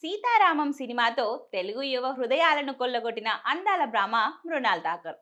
సీతారామం సినిమాతో తెలుగు యువ హృదయాలను కొల్లగొట్టిన అందాల బ్రాహ్మ మృణాల్ ఠాకూర్.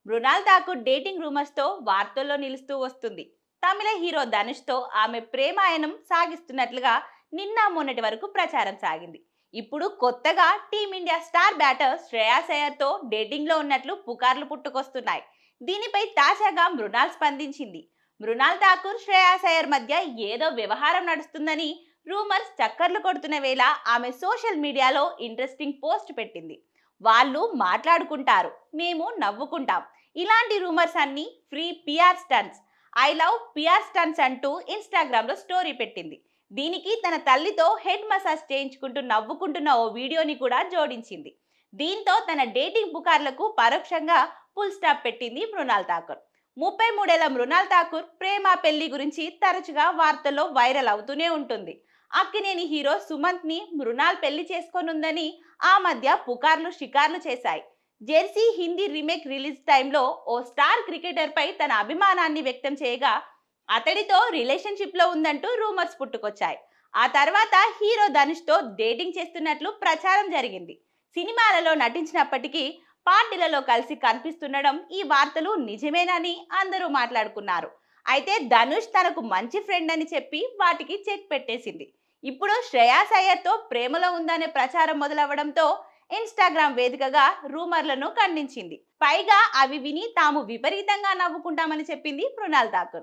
మృణాల్ ఠాకూర్ డేటింగ్ రూమర్స్ తో వార్తల్లో నిలుస్తూ వస్తుంది. తమిళ హీరో ధనుష్ తో ఆమె ప్రేమాయణం సాగిస్తున్నట్లుగా నిన్న మొన్నటి వరకు ప్రచారం సాగింది. ఇప్పుడు కొత్తగా team India star batter Shreyas Iyer తో డేటింగ్ లో ఉన్నట్లు పుకార్లు పుట్టుకొస్తున్నాయి. దీనిపై తాజాగా మృణాల్ స్పందించింది. మృణాల్ ఠాకూర్ శ్రేయాస్ అయ్యర్ మధ్య ఏదో వ్యవహారం నడుస్తుందని రూమర్స్ చక్కర్లు కొడుతున్న వేళ ఆమె సోషల్ మీడియాలో ఇంట్రెస్టింగ్ పోస్ట్ పెట్టింది. వాళ్ళు మాట్లాడుకుంటారు, మేము నవ్వుకుంటాం. ఇలాంటి రూమర్స్ అన్ని free PR stunts. I love PR stunts అంటూ ఇన్స్టాగ్రామ్ లో స్టోరీ పెట్టింది. దీనికి తన తల్లితో హెడ్ మసాజ్ చేయించుకుంటూ నవ్వుకుంటున్న ఓ వీడియోని కూడా జోడించింది. దీంతో తన డేటింగ్ పుకార్లకు పరోక్షంగా ఫుల్ స్టాప్ పెట్టింది మృణాల్ ఠాకూర్. 33 మృణాల్ ఠాకూర్ ప్రేమ పెళ్లి గురించి తరచుగా వార్తల్లో వైరల్ అవుతూనే ఉంటుంది. అక్కినేని హీరో సుమంత్ ని మృణాల్ పెళ్లి చేసుకోనుందని ఆ మధ్య పుకార్లు షికార్లు చేశాయి. జెర్సీ హిందీ రీమేక్ రిలీజ్ టైంలో ఓ స్టార్ క్రికెటర్ పై తన అభిమానాన్ని వ్యక్తం చేయగా అతడితో రిలేషన్షిప్ లో ఉందంటూ రూమర్స్ పుట్టుకొచ్చాయి. ఆ తర్వాత హీరో ధనుష్ తో డేటింగ్ చేస్తున్నట్లు ప్రచారం జరిగింది. సినిమాలలో నటించినప్పటికీ పార్టీలలో కలిసి కనిపిస్తుండడం ఈ వార్తలు నిజమేనని అందరూ మాట్లాడుకున్నారు. అయితే ధనుష్ తనకు మంచి ఫ్రెండ్ అని చెప్పి వాటికి చెక్ పెట్టేసింది. ఇప్పుడు శ్రేయాస్ అయ్యర్ తో ప్రేమలో ఉందనే ప్రచారం మొదలవడంతో ఇన్స్టాగ్రామ్ వేదికగా రూమర్లను ఖండించింది. పైగా అవి విని తాము విపరీతంగా నవ్వుకుంటామని చెప్పింది మృణాల్ ఠాకూర్.